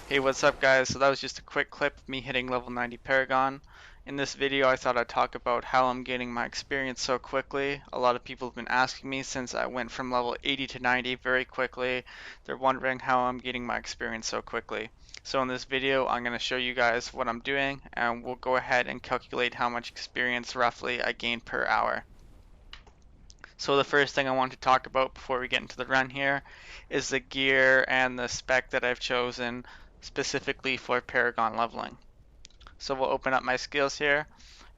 Hey, what's up guys? So that was just a quick clip of me hitting level 90 Paragon. In this video I thought I'd talk about how I'm gaining my experience so quickly. A lot of people have been asking me since I went from level 80 to 90 very quickly. They're wondering how I'm getting my experience so quickly. So in this video I'm going to show you guys what I'm doing and we'll go ahead and calculate how much experience roughly I gain per hour. So the first thing I want to talk about before we get into the run here is the gear and the spec that I've chosen specifically for Paragon leveling. So we'll open up my skills here.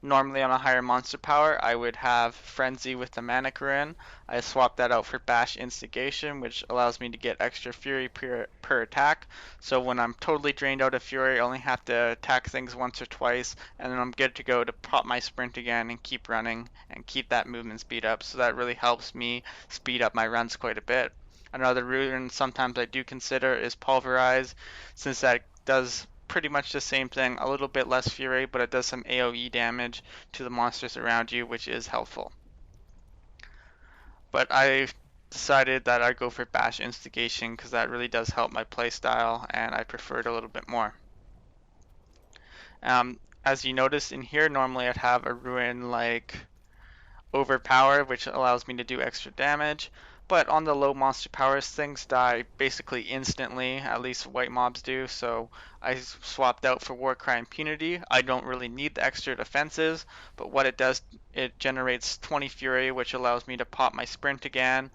Normally on a higher monster power, I would have Frenzy with the Mannequin. I swapped that out for Bash Instigation, which allows me to get extra Fury per attack. So when I'm totally drained out of Fury, I only have to attack things once or twice, and then I'm good to go to pop my sprint again and keep running and keep that movement speed up. So that really helps me speed up my runs quite a bit. Another rune sometimes I do consider is Pulverize, since that does pretty much the same thing, a little bit less fury, but it does some AoE damage to the monsters around you, which is helpful. But I decided that I'd go for Bash Instigation because that really does help my playstyle and I prefer it a little bit more. As you notice in here, normally I'd have a rune like Overpower, which allows me to do extra damage. But on the low monster powers, things die basically instantly, at least white mobs do, so I swapped out for Warcry Impunity. I don't really need the extra defenses, but what it does, it generates 20 Fury, which allows me to pop my sprint again,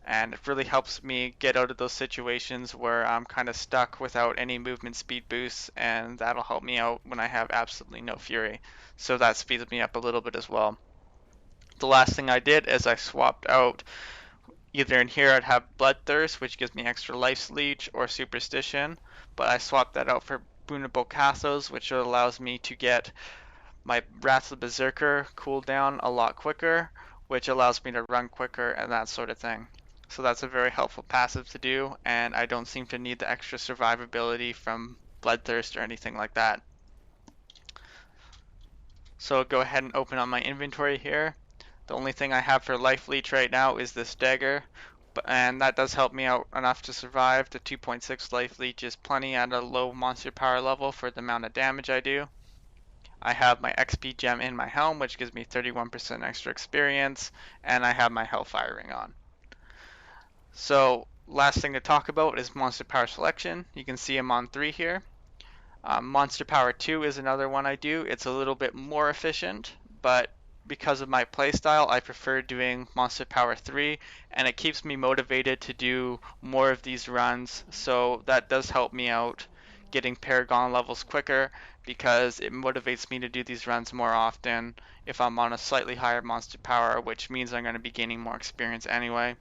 and it really helps me get out of those situations where I'm kind of stuck without any movement speed boosts, and that'll help me out when I have absolutely no Fury. So that speeds me up a little bit as well. The last thing I did is I swapped out either in here I'd have Bloodthirst, which gives me extra Life's Leech, or Superstition, but I swapped that out for Boonable Castles, which allows me to get my Wrath of the Berserker cooldown a lot quicker, which allows me to run quicker and that sort of thing. So that's a very helpful passive to do, and I don't seem to need the extra survivability from Bloodthirst or anything like that. So I'll go ahead and open up my inventory here. The only thing I have for life leech right now is this dagger, and that does help me out enough to survive. The 2.6 life leech is plenty at a low monster power level for the amount of damage I do. I have my XP gem in my helm, which gives me 31% extra experience, and I have my Hellfire ring on. So last thing to talk about is monster power selection. You can see I'm on 3 here. Monster power 2 is another one I do. It's a little bit more efficient, but because of my playstyle, I prefer doing Monster Power 3, and it keeps me motivated to do more of these runs, so that does help me out getting Paragon levels quicker, because it motivates me to do these runs more often if I'm on a slightly higher Monster Power, which means I'm going to be gaining more experience anyway.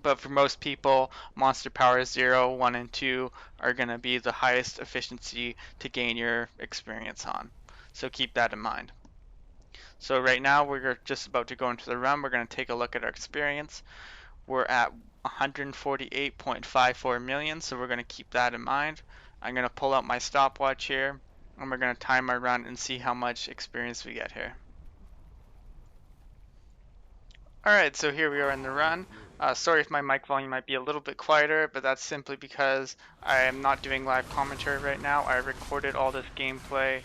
But for most people, Monster Power 0, 1, and 2 are going to be the highest efficiency to gain your experience on, so keep that in mind. So right now we're just about to go into the run. We're going to take a look at our experience. We're at 148.54 million, so we're going to keep that in mind. I'm going to pull out my stopwatch here, and we're going to time our run and see how much experience we get here. Alright, so here we are in the run. Sorry if my mic volume might be a little bit quieter, but that's simply because I am not doing live commentary right now. I recorded all this gameplay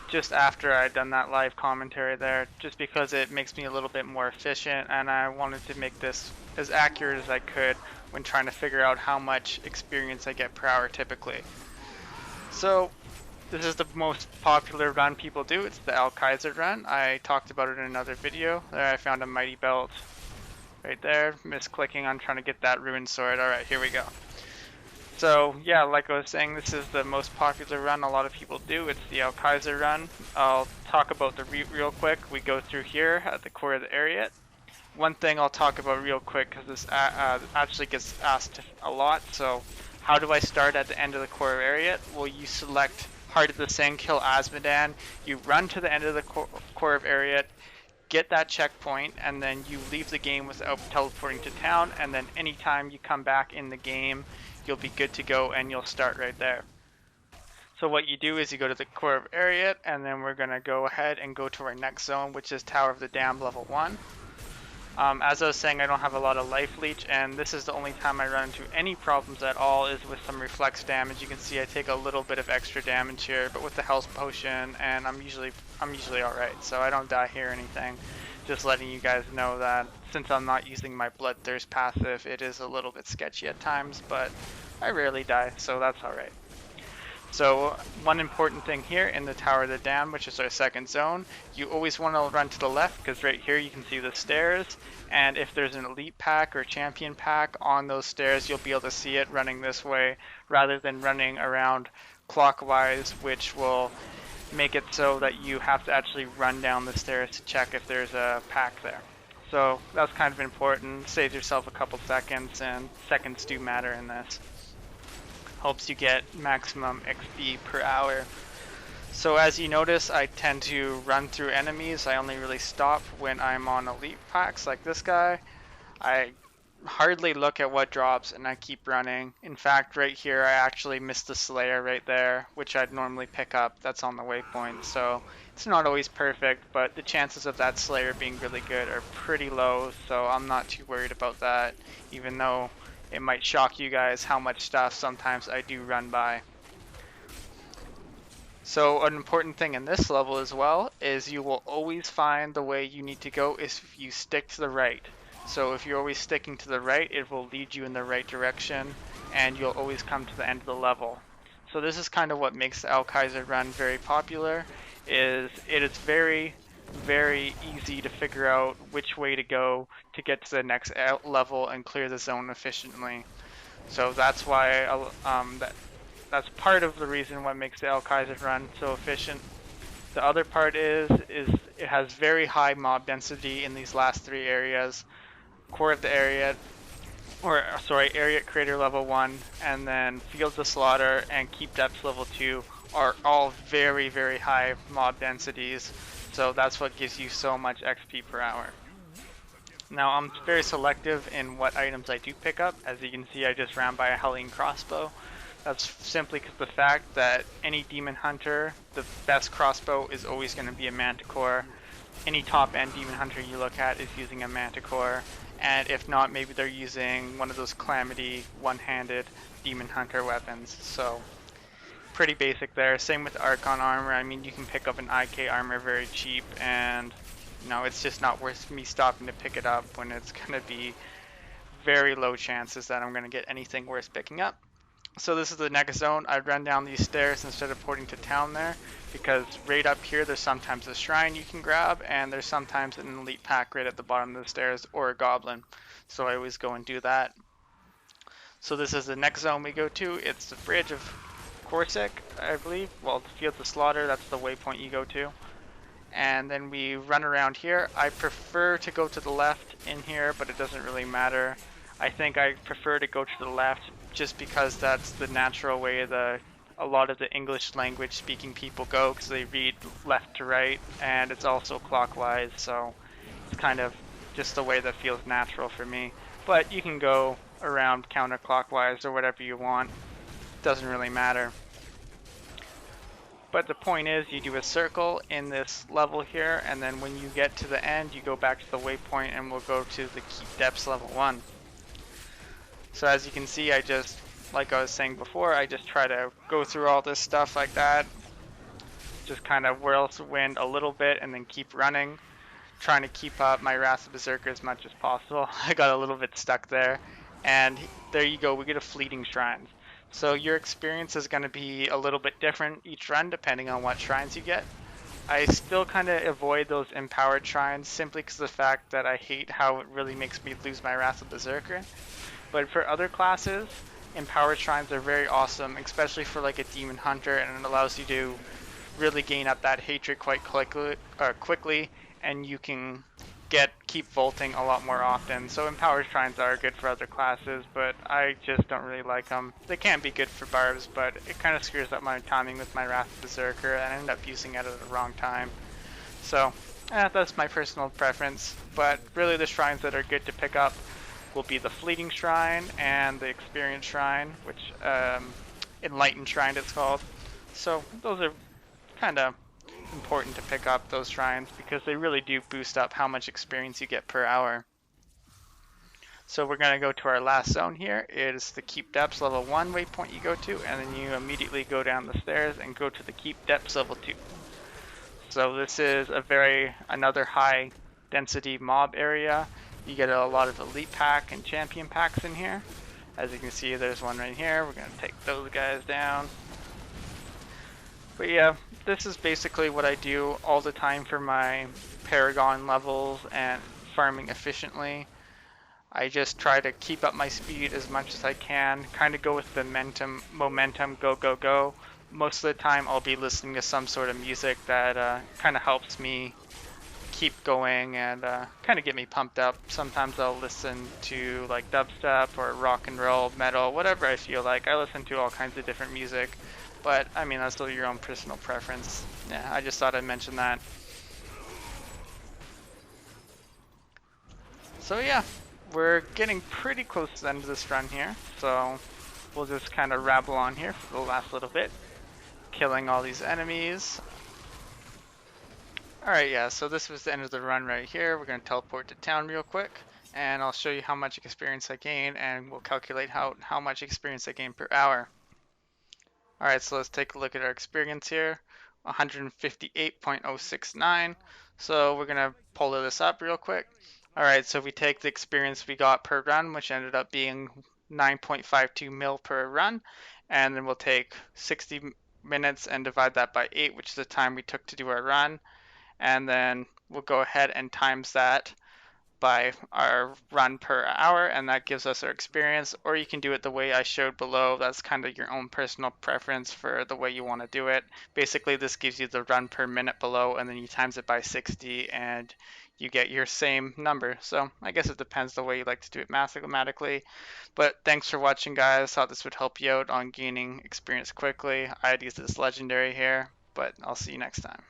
just after I'd done that live commentary there, just because it makes me a little bit more efficient, and I wanted to make this as accurate as I could when trying to figure out how much experience I get per hour typically. So this is the most popular run people do. It's the Al Kaiser run. I talked about it in another video. There I found a mighty belt right there. Misclicking on trying to get that ruined sword. Alright, here we go. So yeah, like I was saying, this is the most popular run a lot of people do. It's the Al Kaiser run. I'll talk about the route real quick. We go through here at the core of the area. One thing I'll talk about real quick, because this actually gets asked a lot. So how do I start at the end of the core area? Well, you select Heart of the Sand, kill Azmodan. You run to the end of the core of area, get that checkpoint, and then you leave the game without teleporting to town, and then anytime you come back in the game, you'll be good to go and you'll start right there. So what you do is you go to the core of Ariat, and then we're going to go ahead and go to our next zone, which is Tower of the Damned level 1. As I was saying, I don't have a lot of life leech, and this is the only time I run into any problems at all is with some reflex damage. You can see I take a little bit of extra damage here, but with the health potion, and I'm usually all right, so I don't die here or anything. Just letting you guys know that since I'm not using my Bloodthirst passive, it is a little bit sketchy at times, but I rarely die, so that's all right. So one important thing here in the Tower of the Damned, which is our second zone, you always want to run to the left because right here you can see the stairs, and if there's an elite pack or champion pack on those stairs, you'll be able to see it running this way rather than running around clockwise, which will make it so that you have to actually run down the stairs to check if there's a pack there. So that's kind of important. Save yourself a couple seconds, and seconds do matter in this. Helps you get maximum XP per hour. So as you notice, I tend to run through enemies. I only really stop when I'm on elite packs like this guy. I hardly look at what drops and I keep running. In fact, right here I actually missed the Slayer right there, which I'd normally pick up. That's on the waypoint, so it's not always perfect, but the chances of that Slayer being really good are pretty low, so I'm not too worried about that, even though it might shock you guys how much stuff sometimes I do run by. So an important thing in this level as well is you will always find the way you need to go if you stick to the right. So if you're always sticking to the right, it will lead you in the right direction and you'll always come to the end of the level. So this is kind of what makes the Alkaiser run very popular, is it is very easy to figure out which way to go to get to the next level and clear the zone efficiently. So that's why that's part of the reason what makes the Alkaiser run so efficient. The other part is it has very high mob density in these last three areas. Core of the area, or sorry, area creator level 1, and then fields of slaughter and keep depths level 2 are all very high mob densities. So that's what gives you so much XP per hour. Now I'm very selective in what items I do pick up. As you can see, I just ran by a Hellion crossbow. That's simply because the fact that any demon hunter, the best crossbow is always going to be a manticore. Any top end demon hunter you look at is using a manticore, and if not, maybe they're using one of those calamity one-handed demon hunter weapons. So pretty basic there. Same with Archon armor. I mean, you can pick up an IK armor very cheap, and you know, it's just not worth me stopping to pick it up when it's going to be very low chances that I'm going to get anything worth picking up. So this is the next zone. I'd run down these stairs instead of porting to town there, because right up here there's sometimes a shrine you can grab, and there's sometimes an elite pack right at the bottom of the stairs, or a goblin. So I always go and do that. So this is the next zone we go to. It's the Bridge of Corsic, I believe. Well, the Fields of Slaughter, that's the waypoint you go to. And then we run around here. I prefer to go to the left in here, but it doesn't really matter. I think I prefer to go to the left just because that's the natural way a lot of the English language speaking people go, because they read left to right, and it's also clockwise, so it's kind of just the way that feels natural for me. But you can go around counterclockwise or whatever you want. Doesn't really matter. But the point is, you do a circle in this level here, and then when you get to the end, you go back to the waypoint, and we'll go to the Keep Depths level 1. So as you can see, like I was saying before, I just try to go through all this stuff like that. Just kind of whirl the wind a little bit, and then keep running. Trying to keep up my Wrath of Berserker as much as possible. I got a little bit stuck there. And there you go, we get a Fleeting Shrine. So your experience is going to be a little bit different each run depending on what shrines you get. I still kind of avoid those empowered shrines simply because of the fact that I hate how it really makes me lose my Wrath of Berserker. But for other classes, empowered shrines are very awesome, especially for like a demon hunter, and it allows you to really gain up that hatred quite quickly, and you can keep vaulting a lot more often. So empowered shrines are good for other classes, but I just don't really like them. They can be good for barbs, but it kind of screws up my timing with my Wrath of Berserker, and I end up using it at the wrong time. So that's my personal preference, but really the shrines that are good to pick up will be the Fleeting Shrine and the Experience Shrine, which Enlightened Shrine it's called. So those are kind of important to pick up, those shrines, because they really do boost up how much experience you get per hour. So we're going to go to our last zone here. It is the Keep Depths level 1 waypoint you go to, and then you immediately go down the stairs and go to the Keep Depths level 2. So this is another high density mob area. You get a lot of elite pack and champion packs in here. As you can see, there's one right here. We're going to take those guys down. But yeah, this is basically what I do all the time for my Paragon levels and farming efficiently. I just try to keep up my speed as much as I can, kind of go with the momentum, go, go, go. Most of the time I'll be listening to some sort of music that kind of helps me keep going and kind of get me pumped up. Sometimes I'll listen to like dubstep or rock and roll, metal, whatever I feel like. I listen to all kinds of different music, but I mean, that's still your own personal preference. Yeah, I just thought I'd mention that. So yeah, we're getting pretty close to the end of this run here, so we'll just kind of rabble on here for the last little bit, killing all these enemies. Alright, yeah, so this was the end of the run right here. We're going to teleport to town real quick, and I'll show you how much experience I gain, and we'll calculate how much experience I gain per hour. Alright, so let's take a look at our experience here. 158.069. So we're going to pull this up real quick. Alright, so if we take the experience we got per run, which ended up being 9.52 mil per run, and then we'll take 60 minutes and divide that by 8, which is the time we took to do our run, and then we'll go ahead and times that by our run per hour, and that gives us our experience. Or you can do it the way I showed below. That's kind of your own personal preference for the way you want to do it. Basically, this gives you the run per minute below, and then you times it by 60 and you get your same number. So I guess it depends the way you like to do it mathematically. But thanks for watching, guys. Thought this would help you out on gaining experience quickly. I'd use this legendary here, but I'll see you next time.